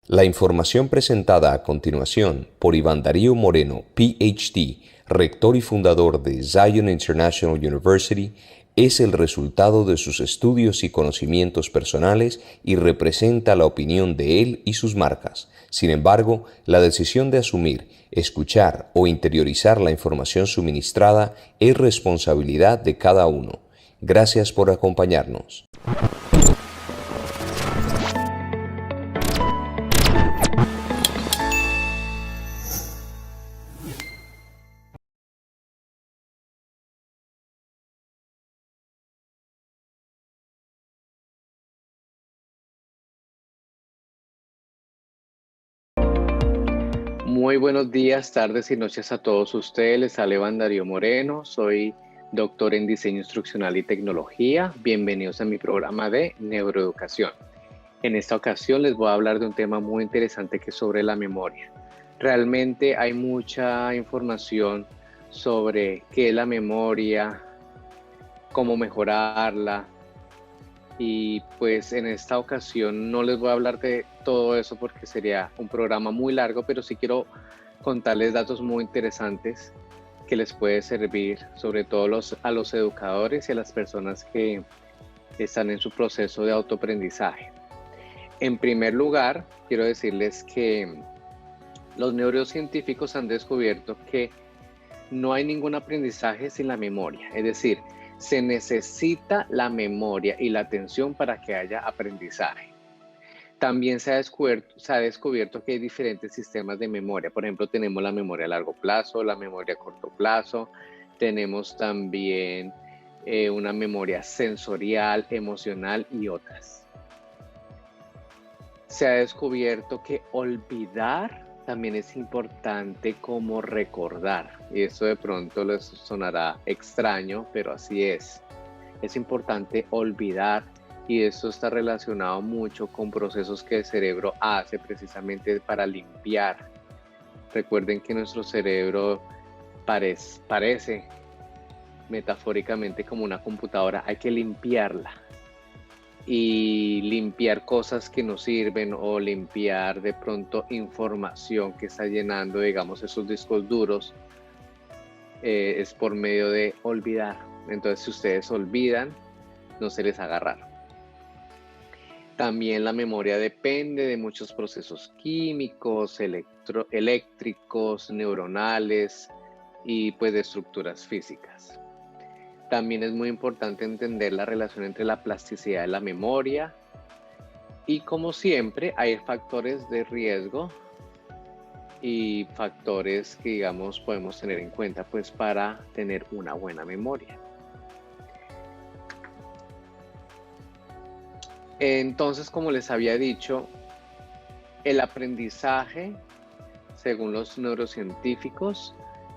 La información presentada a continuación por Iván Darío Moreno, PhD, rector y fundador de Zion International University, es el resultado de sus estudios y conocimientos personales y representa la opinión de él y sus marcas. Sin embargo, la decisión de asumir, escuchar o interiorizar la información suministrada es responsabilidad de cada uno. Gracias por acompañarnos. Muy buenos días, tardes y noches a todos ustedes. Les habla Iván Darío Moreno, soy doctor en diseño instruccional y tecnología. Bienvenidos a mi programa de neuroeducación. En esta ocasión les voy a hablar de un tema muy interesante que es sobre la memoria. Realmente hay mucha información sobre qué es la memoria, cómo mejorarla, y pues en esta ocasión no les voy a hablar de todo eso porque sería un programa muy largo, pero sí quiero contarles datos muy interesantes que les puede servir, sobre todo a los educadores y a las personas que están en su proceso de autoaprendizaje. En primer lugar, quiero decirles que los neurocientíficos han descubierto que no hay ningún aprendizaje sin la memoria, es decir, se necesita la memoria y la atención para que haya aprendizaje. También se ha descubierto que hay diferentes sistemas de memoria. Por ejemplo, tenemos la memoria a largo plazo, la memoria a corto plazo, tenemos también una memoria sensorial, emocional y otras. Se ha descubierto que olvidar también es importante como recordar. Y eso de pronto les sonará extraño, pero así es. Es importante olvidar y eso está relacionado mucho con procesos que el cerebro hace precisamente para limpiar. Recuerden que nuestro cerebro parece metafóricamente como una computadora, hay que limpiarla y limpiar cosas que no sirven o limpiar de pronto información que está llenando, digamos, esos discos duros, es por medio de olvidar. Entonces, si ustedes olvidan, no se les haga raro. También la memoria depende de muchos procesos químicos, eléctricos, neuronales y pues de estructuras físicas. También es muy importante entender la relación entre la plasticidad de la memoria y, como siempre, hay factores de riesgo y factores que, digamos, podemos tener en cuenta pues para tener una buena memoria. Entonces, como les había dicho, el aprendizaje, según los neurocientíficos,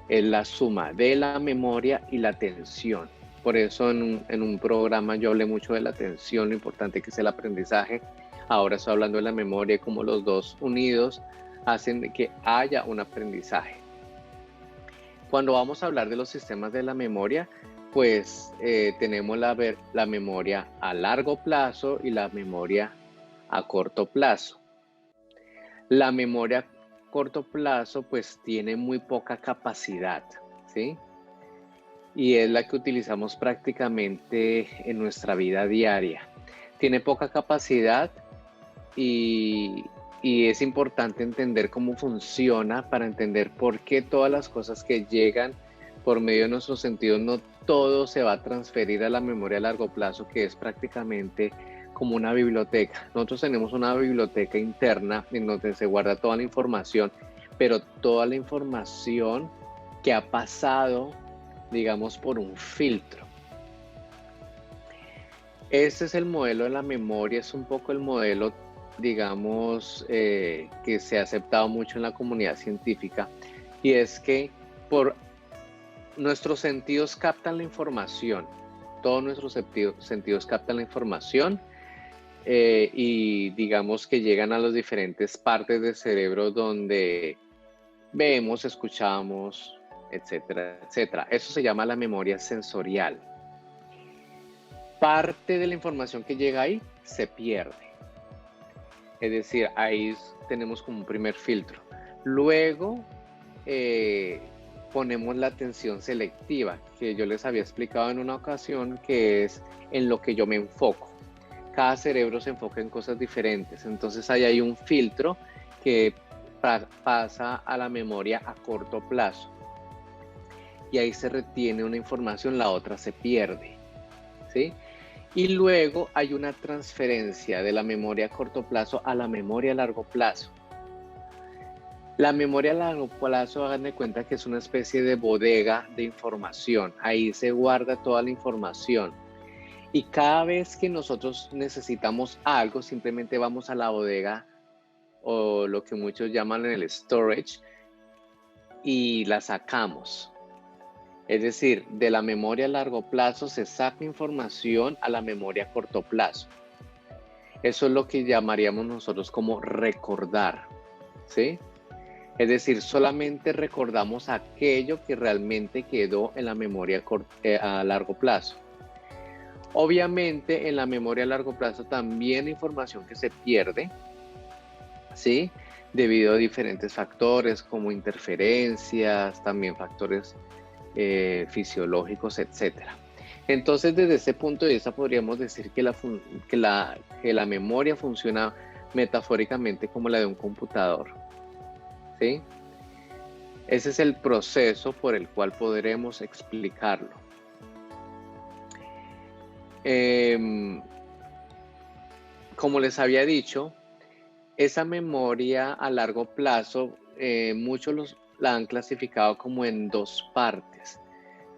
es la suma de la memoria y la atención. Por eso en un programa yo hablé mucho de la atención, lo importante que es el aprendizaje. Ahora estoy hablando de la memoria y cómo los dos unidos hacen que haya un aprendizaje. Cuando vamos a hablar de los sistemas de la memoria, pues tenemos la memoria a largo plazo y la memoria a corto plazo. La memoria a corto plazo pues tiene muy poca capacidad, ¿sí? Y es la que utilizamos prácticamente en nuestra vida diaria. Tiene poca capacidad y, y es importante entender cómo funciona para entender por qué todas las cosas que llegan por medio de nuestros sentidos, no todo se va a transferir a la memoria a largo plazo, que es prácticamente como una biblioteca. Nosotros tenemos una biblioteca interna en donde se guarda toda la información, pero toda la información que ha pasado, digamos, por un filtro. Este es el modelo de la memoria, es un poco el modelo, digamos, que se ha aceptado mucho en la comunidad científica, y es que por nuestros sentidos captan la información, todos nuestros sentidos captan la información, y digamos que llegan a las diferentes partes del cerebro donde vemos, escuchamos, etcétera, etcétera. Eso se llama la memoria sensorial. Parte de la información que llega ahí se pierde. Es decir, ahí tenemos como un primer filtro. Luego ponemos la atención selectiva, que yo les había explicado en una ocasión, que es en lo que yo me enfoco. Cada cerebro se enfoca en cosas diferentes, entonces ahí hay un filtro que pasa a la memoria a corto plazo. Y ahí se retiene una información, la otra se pierde, ¿sí? Y luego hay una transferencia de la memoria a corto plazo a la memoria a largo plazo. La memoria a largo plazo, hagan de cuenta que es una especie de bodega de información. Ahí se guarda toda la información. Y cada vez que nosotros necesitamos algo, simplemente vamos a la bodega o lo que muchos llaman el storage y la sacamos. Es decir, de la memoria a largo plazo se saca información a la memoria a corto plazo. Eso es lo que llamaríamos nosotros como recordar, ¿sí? Es decir, solamente recordamos aquello que realmente quedó en la memoria a largo plazo. Obviamente, en la memoria a largo plazo también hay información que se pierde, ¿sí? Debido a diferentes factores como interferencias, también factores fisiológicos, etcétera. Entonces, desde ese punto de vista, podríamos decir que la memoria funciona metafóricamente como la de un computador, ¿sí? Ese es el proceso por el cual podremos explicarlo. Como les había dicho, esa memoria a largo plazo, muchos la han clasificado como en dos partes,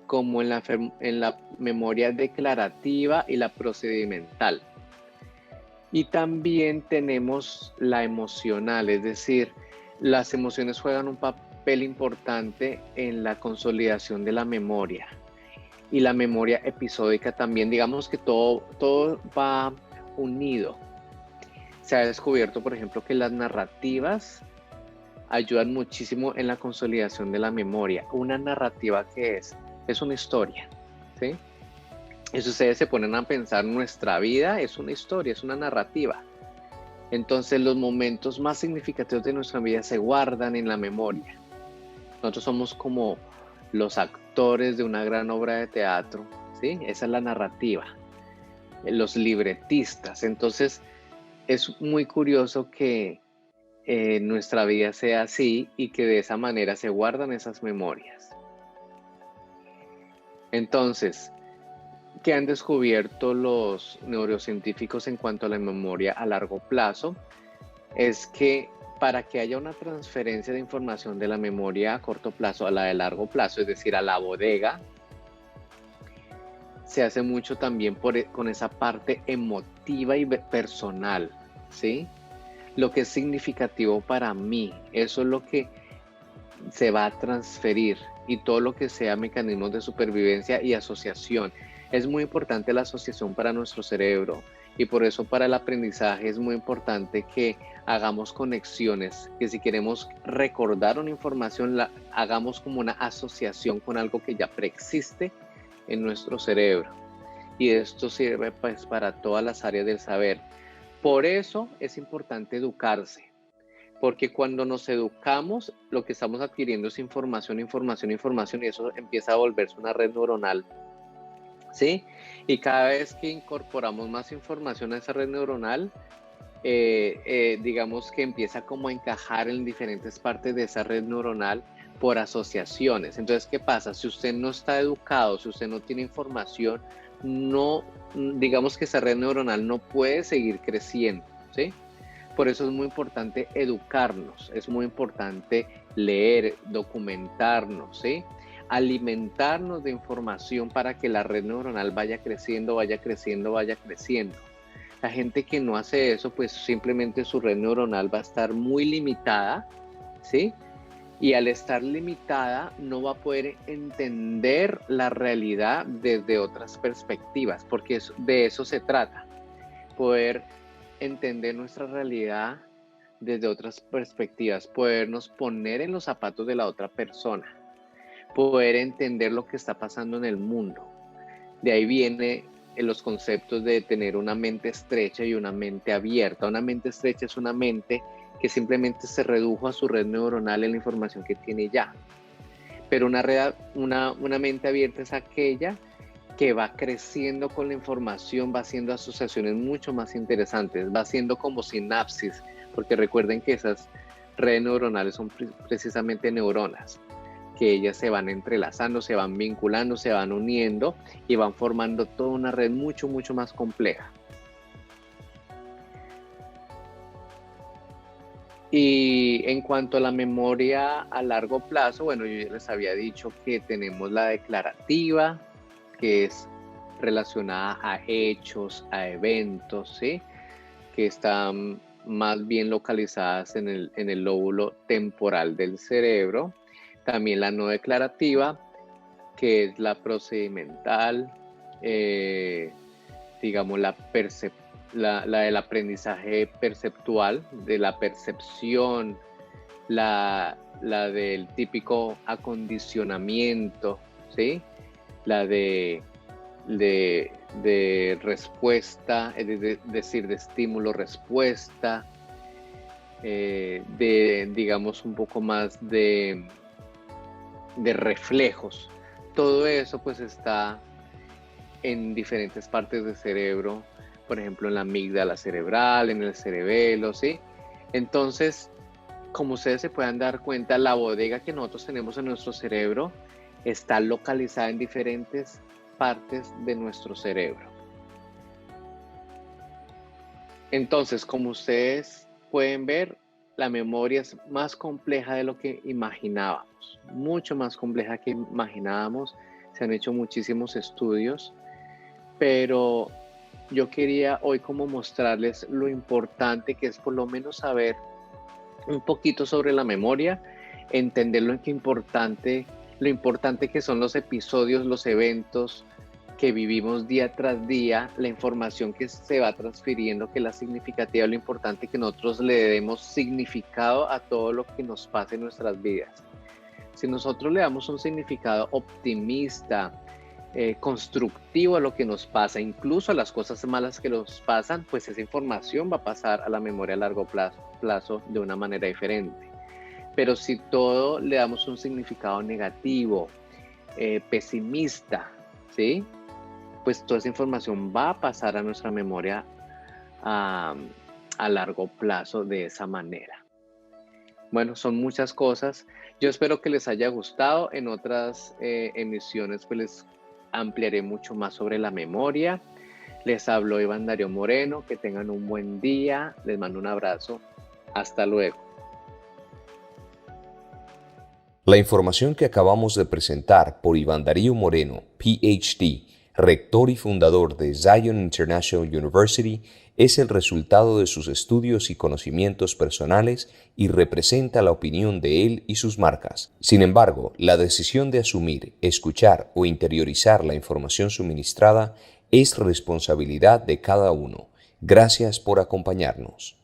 como en la memoria declarativa y la procedimental. Y también tenemos la emocional, es decir, las emociones juegan un papel importante en la consolidación de la memoria. Y la memoria episódica también, digamos que todo va unido. Se ha descubierto, por ejemplo, que las narrativas ayudan muchísimo en la consolidación de la memoria. Una narrativa que es una historia, ¿sí? Y si ustedes se ponen a pensar, nuestra vida es una historia, es una narrativa. Entonces los momentos más significativos de nuestra vida se guardan en la memoria. Nosotros somos como los actores de una gran obra de teatro, ¿sí? Esa es la narrativa. Los libretistas. Entonces es muy curioso que nuestra vida sea así y que de esa manera se guardan esas memorias. Entonces, ¿qué han descubierto los neurocientíficos en cuanto a la memoria a largo plazo? Es que para que haya una transferencia de información de la memoria a corto plazo a la de largo plazo, es decir, a la bodega, se hace mucho también con esa parte emotiva y personal, ¿sí? Lo que es significativo para mí, eso es lo que se va a transferir, y todo lo que sea mecanismos de supervivencia y asociación. Es muy importante la asociación para nuestro cerebro, y por eso para el aprendizaje es muy importante que hagamos conexiones, que si queremos recordar una información, la hagamos como una asociación con algo que ya preexiste en nuestro cerebro. Y esto sirve pues para todas las áreas del saber. Por eso es importante educarse, porque cuando nos educamos, lo que estamos adquiriendo es información, información, información, y eso empieza a volverse una red neuronal, ¿sí? Y cada vez que incorporamos más información a esa red neuronal, digamos que empieza como a encajar en diferentes partes de esa red neuronal por asociaciones. Entonces, ¿qué pasa? Si usted no está educado, si usted no tiene información, no, digamos que esa red neuronal no puede seguir creciendo, ¿sí? Por eso es muy importante educarnos, es muy importante leer, documentarnos, ¿sí? Alimentarnos de información para que la red neuronal vaya creciendo, vaya creciendo, vaya creciendo. La gente que no hace eso, pues simplemente su red neuronal va a estar muy limitada, ¿sí? Y al estar limitada no va a poder entender la realidad desde otras perspectivas, porque de eso se trata, poder entender nuestra realidad desde otras perspectivas, podernos poner en los zapatos de la otra persona, poder entender lo que está pasando en el mundo. De ahí viene en los conceptos de tener una mente estrecha y una mente abierta. Una mente estrecha es una mente que simplemente se redujo a su red neuronal en la información que tiene ya. Pero una mente abierta es aquella que va creciendo con la información, va haciendo asociaciones mucho más interesantes, va haciendo como sinapsis, porque recuerden que esas redes neuronales son precisamente neuronas, que ellas se van entrelazando, se van vinculando, se van uniendo y van formando toda una red mucho, mucho más compleja. Y en cuanto a la memoria a largo plazo, bueno, yo ya les había dicho que tenemos la declarativa, que es relacionada a hechos, a eventos, ¿sí? Que están más bien localizadas en el lóbulo temporal del cerebro. También la no declarativa, que es la procedimental, digamos la del aprendizaje perceptual, de la percepción, la del típico acondicionamiento, ¿sí? La de respuesta, es decir, de estímulo-respuesta, digamos, un poco más de reflejos. Todo eso pues está en diferentes partes del cerebro, por ejemplo en la amígdala cerebral, en el cerebelo, ¿sí? Entonces, como ustedes se puedan dar cuenta, la bodega que nosotros tenemos en nuestro cerebro está localizada en diferentes partes de nuestro cerebro. Entonces, como ustedes pueden ver, la memoria es más compleja de lo que imaginábamos, mucho más compleja que imaginábamos. Se han hecho muchísimos estudios, pero yo quería hoy como mostrarles lo importante que es por lo menos saber un poquito sobre la memoria, entender lo importante que son los episodios, los eventos que vivimos día tras día, la información que se va transfiriendo, que es la significativa, lo importante que nosotros le demos significado a todo lo que nos pasa en nuestras vidas. Si nosotros le damos un significado optimista, constructivo a lo que nos pasa, incluso a las cosas malas que nos pasan, pues esa información va a pasar a la memoria a largo plazo de una manera diferente. Pero si todo le damos un significado negativo, pesimista, ¿sí? Pues toda esa información va a pasar a nuestra memoria a largo plazo de esa manera. Bueno, son muchas cosas. Yo espero que les haya gustado. En otras emisiones pues les ampliaré mucho más sobre la memoria. Les habló Iván Darío Moreno. Que tengan un buen día. Les mando un abrazo. Hasta luego. La información que acabamos de presentar por Iván Darío Moreno, PhD, rector y fundador de Zion International University, es el resultado de sus estudios y conocimientos personales y representa la opinión de él y sus marcas. Sin embargo, la decisión de asumir, escuchar o interiorizar la información suministrada es responsabilidad de cada uno. Gracias por acompañarnos.